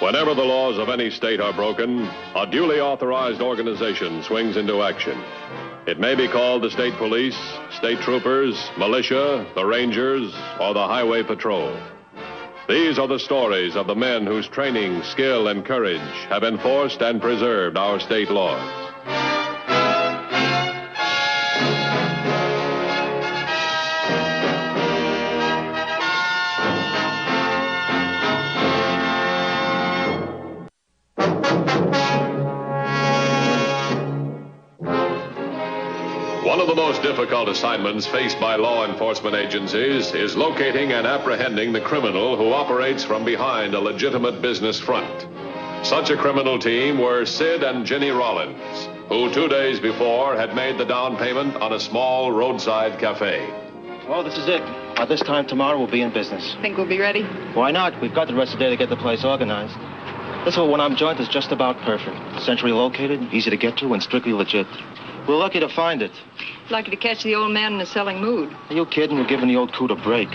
Whenever the laws of any state are broken, a duly authorized organization swings into action. It may be called the state police, state troopers, militia, the rangers, or the highway patrol. These are the stories of the men whose training, skill, and courage have enforced and preserved our state laws. One of the most difficult assignments faced by law enforcement agencies is locating and apprehending the criminal who operates from behind a legitimate business front. Such a criminal team were Sid and Ginny Rollins, who 2 days before had made the down payment on a small roadside cafe. Well, this is it. By this time tomorrow, we'll be in business. Think we'll be ready? Why not? We've got the rest of the day to get the place organized. This one-arm joint is just about perfect. Centrally located, easy to get to, and strictly legit. We're lucky to find it. Lucky to catch the old man in a selling mood. Are you kidding? We're giving the old coot a break.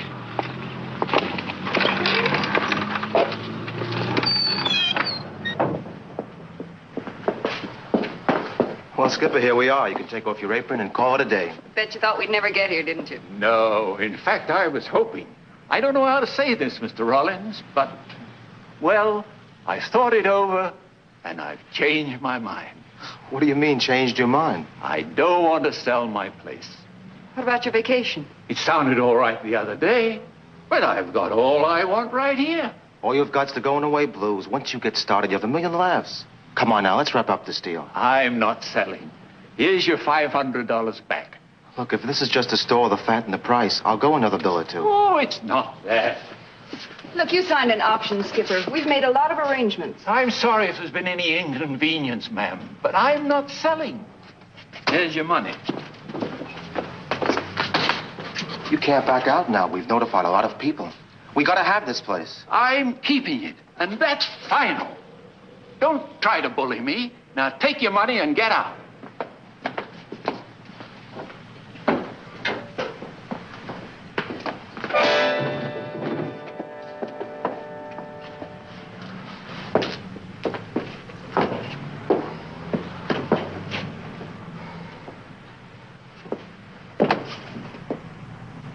Well, Skipper, here we are. You can take off your apron and call it a day. Bet you thought we'd never get here, didn't you? No, in fact, I was hoping. I don't know how to say this, Mr. Rollins, but, well, I thought it over, and I've changed my mind. What do you mean, changed your mind? I don't want to sell my place. What about your vacation? It sounded all right the other day, but I've got all I want right here. All you've got's the going away blues. Once you get started, you have a million laughs. Come on now, let's wrap up this deal. I'm not selling. Here's your $500 back. Look, if this is just to store the fat and the price, I'll go another bill or two. Oh, it's not that. Look, you signed an option, Skipper. We've made a lot of arrangements. I'm sorry if there's been any inconvenience, ma'am, but I'm not selling. Here's your money. You can't back out now. We've notified a lot of people. We gotta have this place. I'm keeping it, and that's final. Don't try to bully me. Now take your money and get out.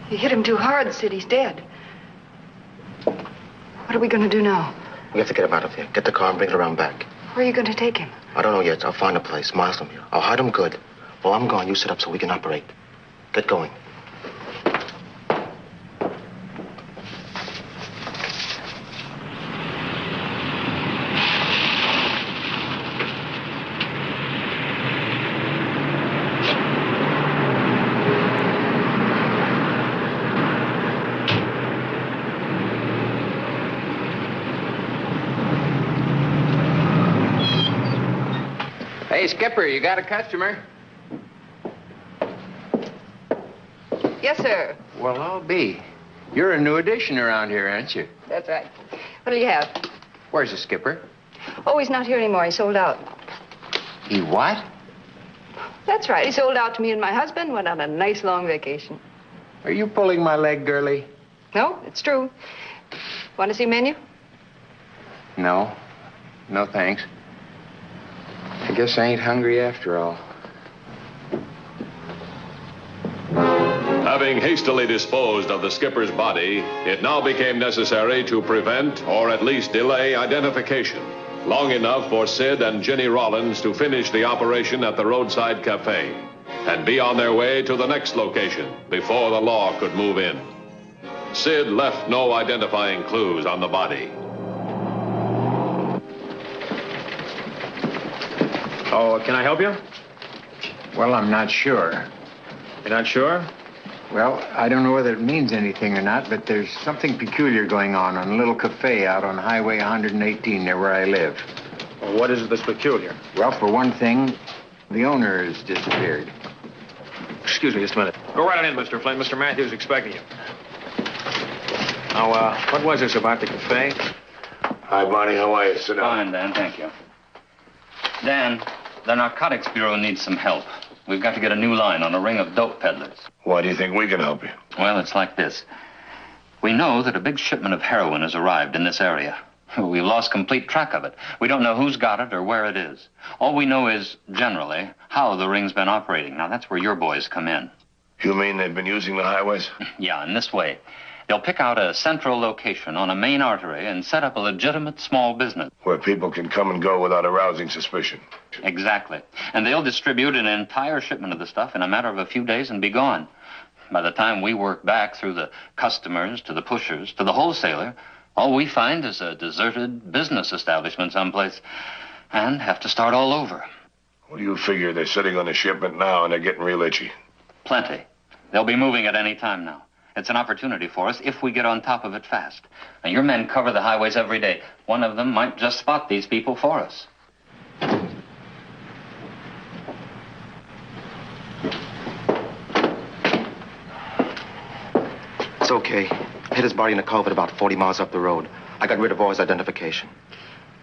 You hit him too hard, Sid. He's dead. What are we going to do now? We have to get him out of here. Get the car and bring it around back. Where are you going to take him? I don't know yet. I'll find a place miles from here. I'll hide him good. While I'm gone, you sit up so we can operate. Get going. Hey, Skipper, you got a customer? Yes, sir. Well, I'll be. You're a new addition around here, aren't you? That's right. What do you have? Where's the skipper? Oh, he's not here anymore. He sold out. He what? That's right. He sold out to me and my husband. Went on a nice long vacation. Are you pulling my leg, girlie? No, it's true. Want to see menu? No. No, thanks. I guess I ain't hungry after all. Having hastily disposed of the skipper's body, it now became necessary to prevent or at least delay identification long enough for Sid and Ginny Rollins to finish the operation at the roadside cafe and be on their way to the next location before the law could move in. Sid left no identifying clues on the body. Oh, can I help you? Well, I'm not sure. You're not sure? Well, I don't know whether it means anything or not, but there's something peculiar going on a little cafe out on Highway 118 near where I live. Well, what is it that's peculiar? Well, for one thing, the owner has disappeared. Excuse me just a minute. Go right on in, Mr. Flynn. Mr. Matthews is expecting you. Now, what was this about the cafe? Hi, Barney. How are you? Sit down. Fine, Dan. Thank you. Dan, the Narcotics Bureau needs some help. We've got to get a new line on a ring of dope peddlers. Why do you think we can help you? Well, it's like this. We know that a big shipment of heroin has arrived in this area. We've lost complete track of it. We don't know who's got it or where it is. All we know is, generally, how the ring's been operating. Now, that's where your boys come in. You mean they've been using the highways? Yeah, in this way. They'll pick out a central location on a main artery and set up a legitimate small business. Where people can come and go without arousing suspicion. Exactly. And they'll distribute an entire shipment of the stuff in a matter of a few days and be gone. By the time we work back through the customers, to the pushers, to the wholesaler, all we find is a deserted business establishment someplace and have to start all over. What do you figure? They're sitting on a shipment now and they're getting real itchy. Plenty. They'll be moving at any time now. It's an opportunity for us if we get on top of it fast. Now, your men cover the highways every day. One of them might just spot these people for us. It's okay. Hit his body in a culvert about 40 miles up the road. I got rid of all his identification.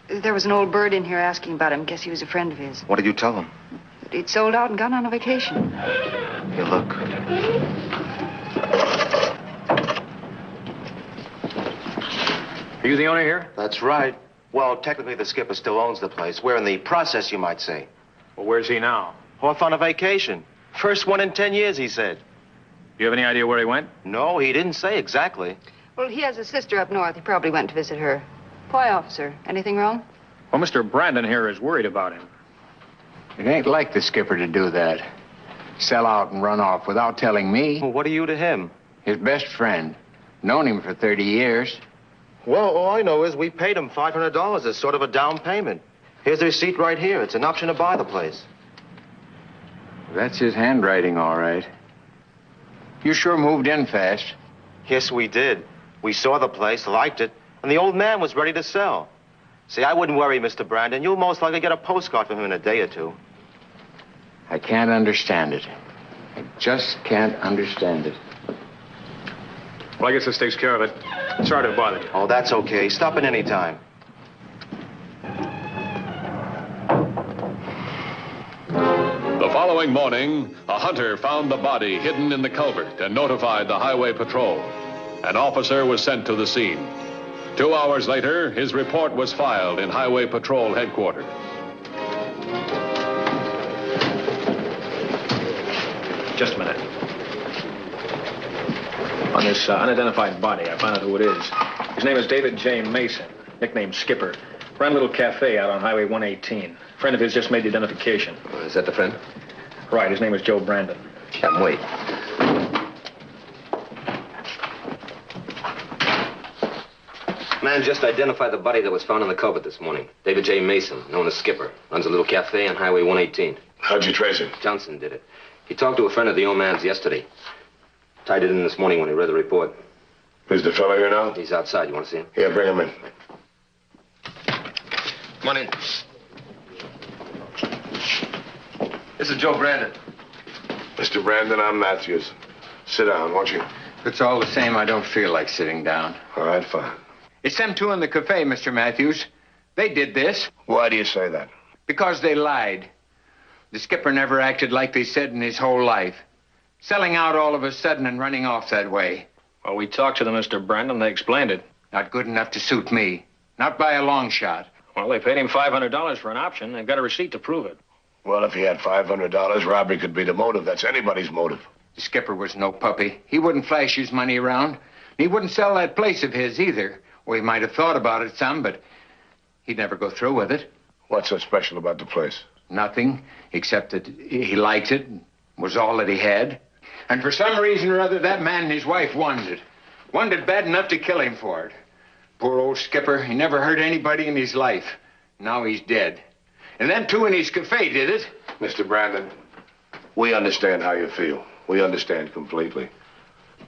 There was an old bird in here asking about him. Guess he was a friend of his. What did you tell him? He'd sold out and gone on a vacation. Here, look. Are you the owner here? That's right. Well, technically, the skipper still owns the place. We're in the process, you might say. Well, where's he now? Off on a vacation. First one in 10 years, he said. Do you have any idea where he went? No, he didn't say exactly. Well, he has a sister up north. He probably went to visit her. Why, officer? Anything wrong? Well, Mr. Brandon here is worried about him. It ain't like the skipper to do that. Sell out and run off without telling me. Well, what are you to him? His best friend. Known him for 30 years. Well, all I know is we paid him $500 as sort of a down payment. Here's the receipt right here. It's an option to buy the place. That's his handwriting, all right. You sure moved in fast. Yes, we did. We saw the place, liked it, and the old man was ready to sell. See, I wouldn't worry, Mr. Brandon. You'll most likely get a postcard from him in a day or two. I can't understand it. I just can't understand it. Well, I guess this takes care of it. Sorry to bother you. Oh, that's okay. Stop at any time. The following morning, a hunter found the body hidden in the culvert and notified the highway patrol. An officer was sent to the scene. 2 hours later, his report was filed in Highway Patrol headquarters. Just a minute. On this unidentified body, I found out who it is. His name is David J. Mason, nicknamed Skipper. Ran a little cafe out on Highway 118. A friend of his just made the identification. Is that the friend? Right, his name is Joe Brandon. Wait. Man just identified the body that was found in the culvert this morning. David J. Mason, known as Skipper. Runs a little cafe on Highway 118. How'd you trace him? Johnson did it. He talked to a friend of the old man's yesterday. Tied it in this morning when he read the report. Is the fellow here now? He's outside. You want to see him? Yeah, bring him in. Come on in. This is Joe Brandon. Mr. Brandon, I'm Matthews. Sit down, won't you? If it's all the same, I don't feel like sitting down. All right, fine. It's them two in the cafe, Mr. Matthews. They did this Why do you say that? because they lied. The skipper never acted like they said in his whole life. Selling out all of a sudden and running off that way. Well, we talked to them, Mr. Brandon. They explained it. Not good enough to suit me. Not by a long shot. Well, they paid him $500 for an option. They've got a receipt to prove it. Well, if he had $500, robbery could be the motive. That's anybody's motive. The skipper was no puppy. He wouldn't flash his money around. He wouldn't sell that place of his either. Well, he might have thought about it some, but he'd never go through with it. What's so special about the place? Nothing, except that he liked it, was all that he had. And for some reason or other, that man and his wife wanted it. Wanted it bad enough to kill him for it. Poor old skipper, he never hurt anybody in his life. Now he's dead. And them two in his cafe did it. Mr. Brandon, we understand how you feel. We understand completely.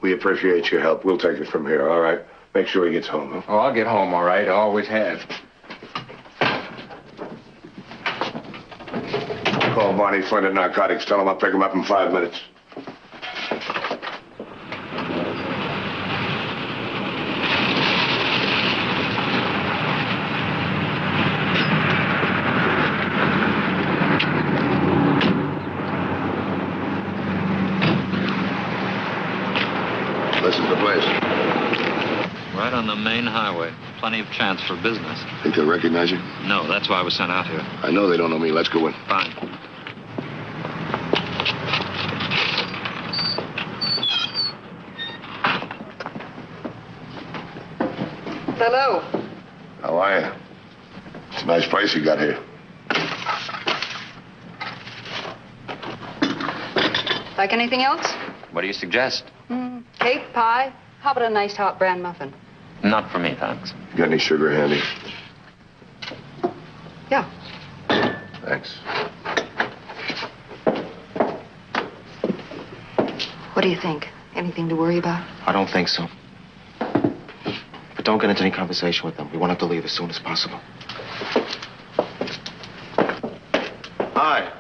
We appreciate your help. We'll take it from here, all right? Make sure he gets home, huh? Oh, I'll get home, all right. I always have. Call Barney Flint at Narcotics. Tell him I'll pick him up in 5 minutes. This is the place. Right on the main highway. Plenty of chance for business. Think they'll recognize you? No, that's why I was sent out here. I know they don't know me. Let's go in. Fine. Hello. How are you? It's a nice place you got here. Like anything else? What do you suggest? Cake, pie. How about a nice hot bran muffin? Not for me, thanks. You got any sugar handy? Yeah. Thanks. What do you think? Anything to worry about? I don't think so. But don't get into any conversation with them. We want them to leave as soon as possible. Hi.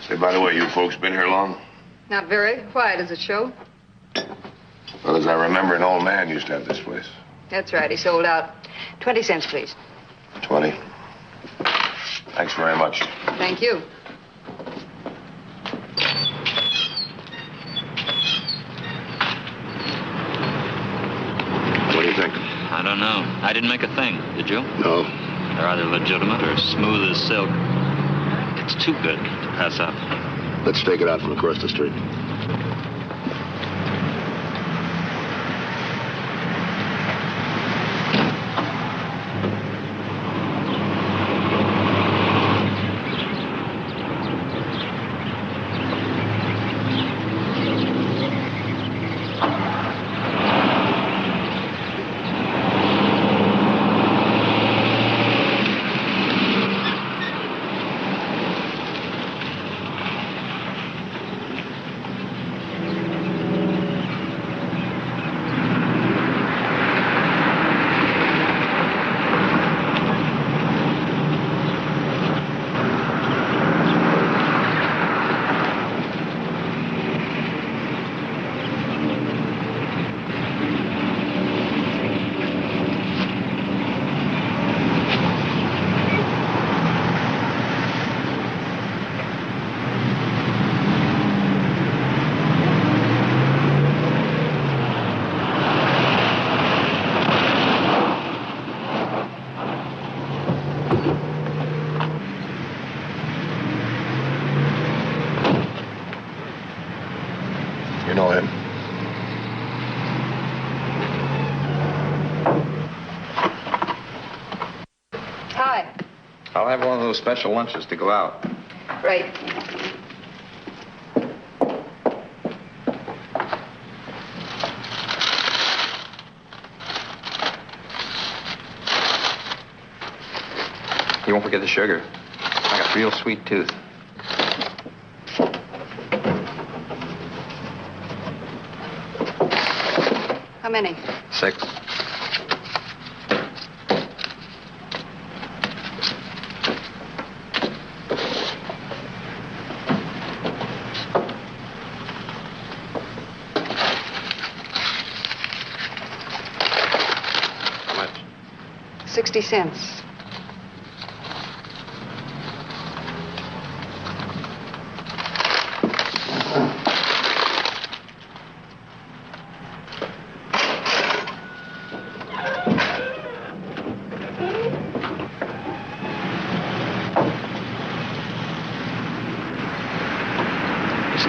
Say, by the way, you folks been here long? Not very. Why, does it show? Well, as I remember, an old man used to have this place. That's right. He sold out. 20 cents, please. 20. Thanks very much. Thank you. What do you think? I don't know. I didn't make a thing, did you? No. They're either legitimate or smooth as silk. It's too good to pass up. Let's stake it out from across the street. You know him? Hi. I'll have one of those special lunches to go out. Right. You won't forget the sugar. I got a real sweet tooth. How many? 6. How much? 60 cents.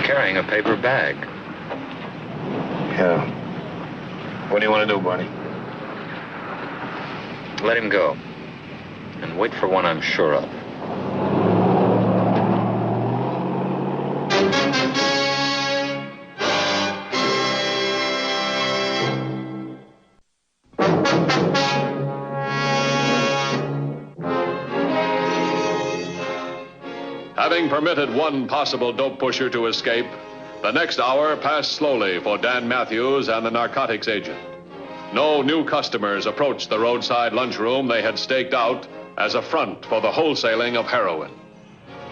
Carrying a paper bag. Yeah. What do you want to do, Barney? Let him go. And wait for one I'm sure of. Having permitted one possible dope pusher to escape, the next hour passed slowly for Dan Matthews and the narcotics agent. No new customers approached the roadside lunchroom they had staked out as a front for the wholesaling of heroin.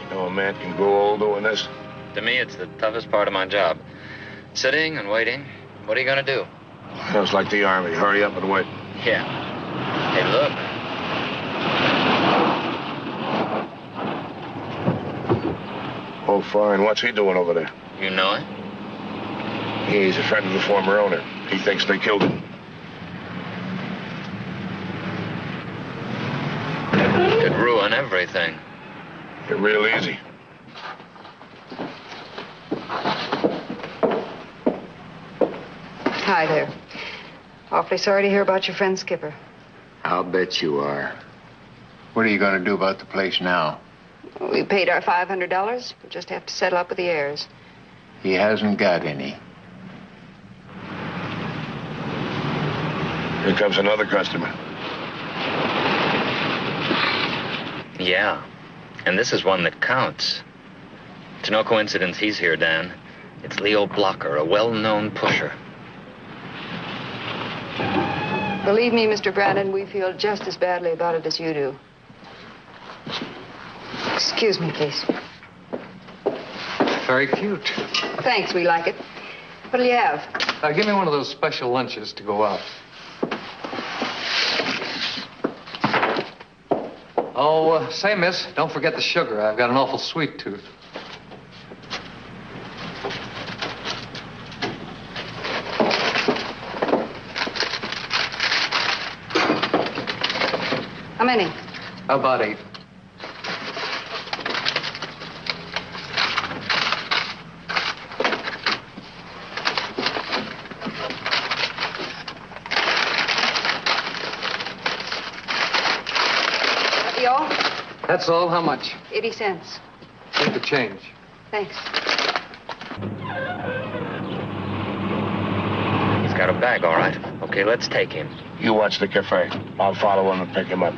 You know a man can grow old doing this? To me, it's the toughest part of my job. Sitting and waiting. What are you going to do? Sounds like the Army. Hurry up and wait. Yeah. Hey, look. Oh, fine. What's he doing over there? You know him? He's a friend of the former owner. He thinks they killed him. everything. You're real easy. Hi there. Awfully sorry to hear about your friend Skipper. I'll bet you are. What are you going to do about the place now? We paid our $500. We'll just have to settle up with the heirs. He hasn't got any. Here comes another customer. Yeah. And this is one that counts. It's no coincidence he's here, Dan. It's Leo Blocker, a well-known pusher. Believe me, Mr. Brandon, we feel just as badly about it as you do. Excuse me, please. Very cute. Thanks, we like it. What'll you have? Give me one of those special lunches to go out. Oh, say, miss, don't forget the sugar. I've got an awful sweet tooth. How many? About 8. All? That's all. How much? 80 cents. Take the change. Thanks. He's got a bag, all right. Okay, let's take him. You watch the cafe. I'll follow him and pick him up.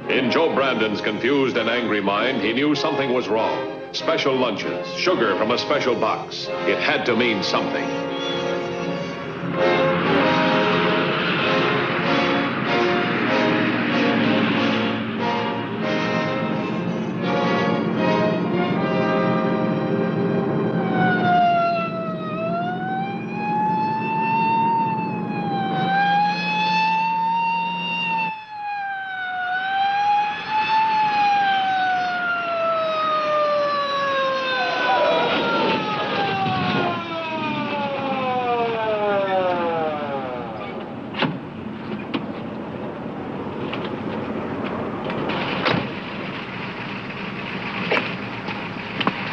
In Joe Brandon's confused and angry mind, he knew something was wrong. Special lunches, sugar from a special box. It had to mean something.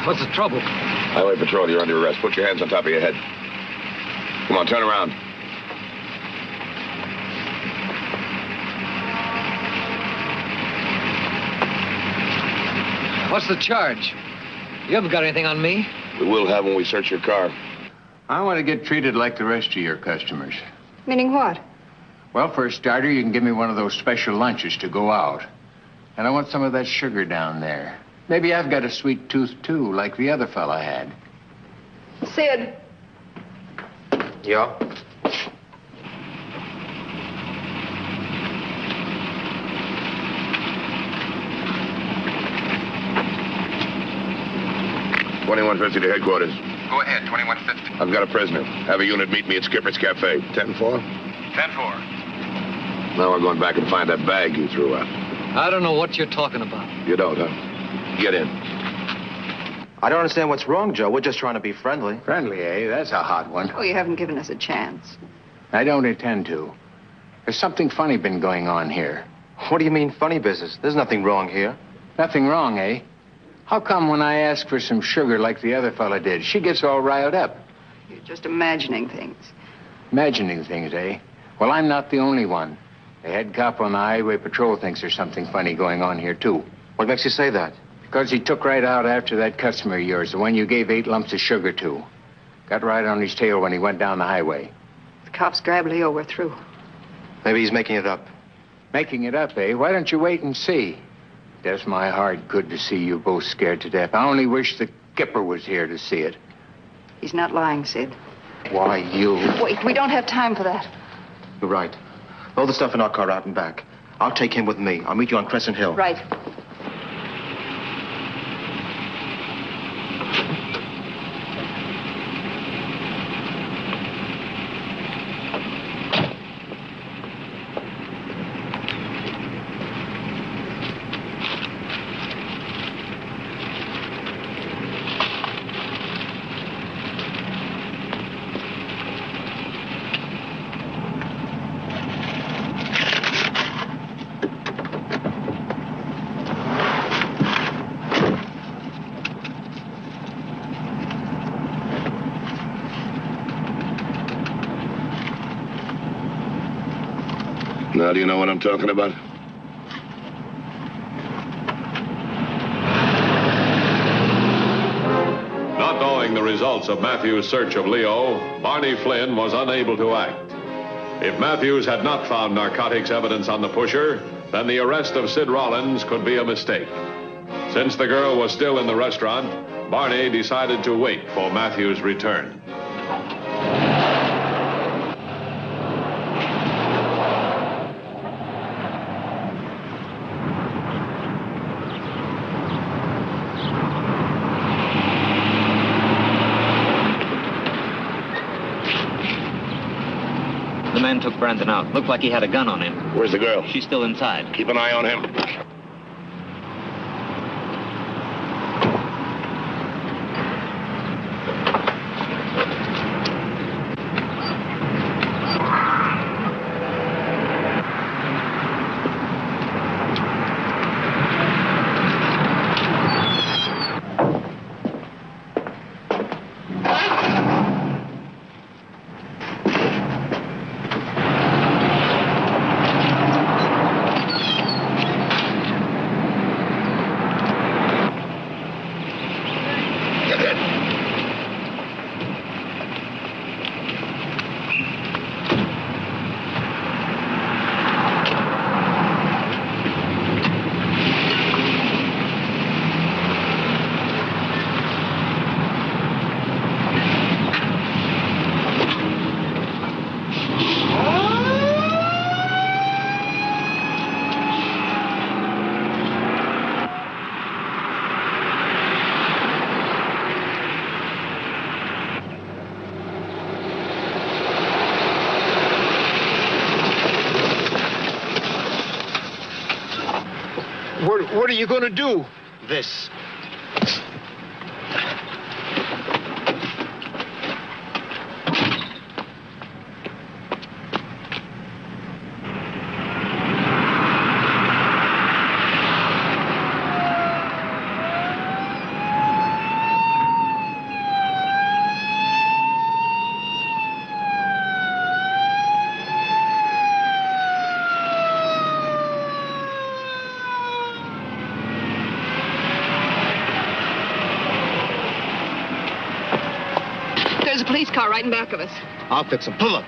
What's the trouble? Highway Patrol, you're under arrest. Put your hands on top of your head. Come on, turn around. What's the charge? You haven't got anything on me? We will have when we search your car. I want to get treated like the rest of your customers. Meaning what? Well, for a starter, you can give me one of those special lunches to go out. And I want some of that sugar down there. Maybe I've got a sweet tooth, too, like the other fella had. Sid. Yeah? $21.50 to headquarters. Go ahead, 2150. I've got a prisoner. Have a unit meet me at Skipper's Cafe. 10-4? 10-4. Now we're going back and find that bag you threw out. I don't know what you're talking about. You don't, huh? Get in. I don't understand what's wrong, Joe. We're just trying to be friendly. Friendly, eh? That's a hot one. Oh, you haven't given us a chance. I don't intend to. There's something funny been going on here. What do you mean, funny business? There's nothing wrong here. Nothing wrong, eh? How come when I ask for some sugar like the other fella did, she gets all riled up? You're just imagining things. Imagining things, eh? Well, I'm not the only one. The head cop on the highway patrol thinks there's something funny going on here, too. What makes you say that? Because he took right out after that customer of yours, the one you gave 8 lumps of sugar to. Got right on his tail when he went down the highway. The cops grabbed Leo, we're through. Maybe he's making it up. Making it up, eh? Why don't you wait and see? Does my heart good to see you both scared to death. I only wish the skipper was here to see it. He's not lying, Sid. Why, you... Wait, we don't have time for that. You're right. Load the stuff in our car out and back. I'll take him with me. I'll meet you on Crescent Hill. Right. Now, do you know what I'm talking about? Not knowing the results of Matthews' search of Leo, Barney Flynn was unable to act. If Matthews had not found narcotics evidence on the pusher, then the arrest of Sid Rollins could be a mistake. Since the girl was still in the restaurant, Barney decided to wait for Matthews' return. The man took Brandon out. Looked like he had a gun on him. Where's the girl? She's still inside. Keep an eye on him. What are you going to do? This. There's a police car right in back of us. I'll fix him. Pull up.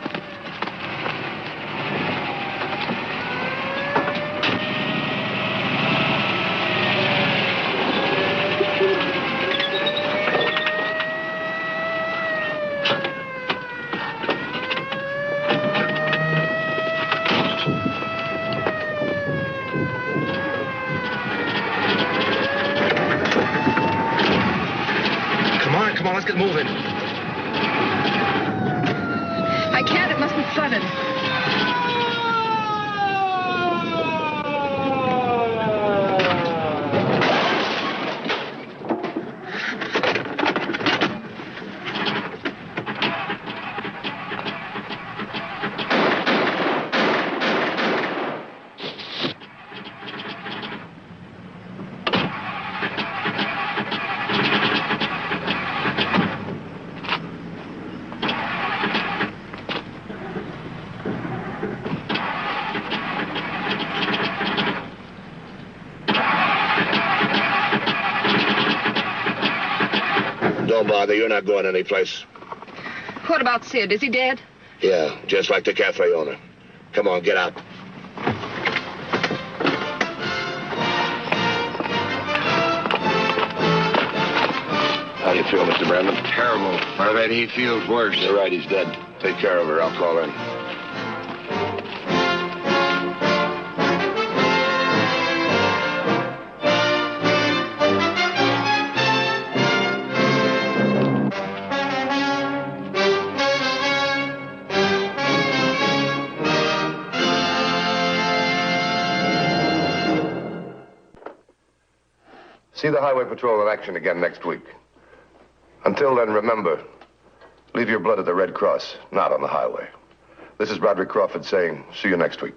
Come on, let's get moving. I can't. It must be flooded. Don't bother, you're not going anyplace. What about Sid? Is he dead? Yeah, just like the cafe owner. Come on, get out. How do you feel, Mr. Brandon? Terrible. I bet he feels worse. You're right, he's dead. Take care of her, I'll call in. See the Highway Patrol in action again next week. Until then, remember, leave your blood at the Red Cross, not on the highway. This is Roderick Crawford saying, see you next week.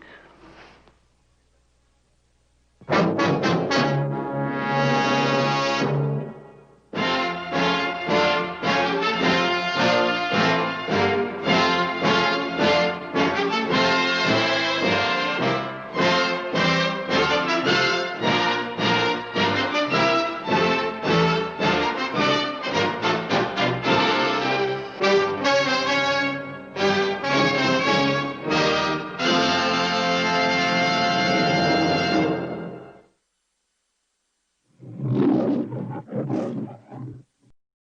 Thank you.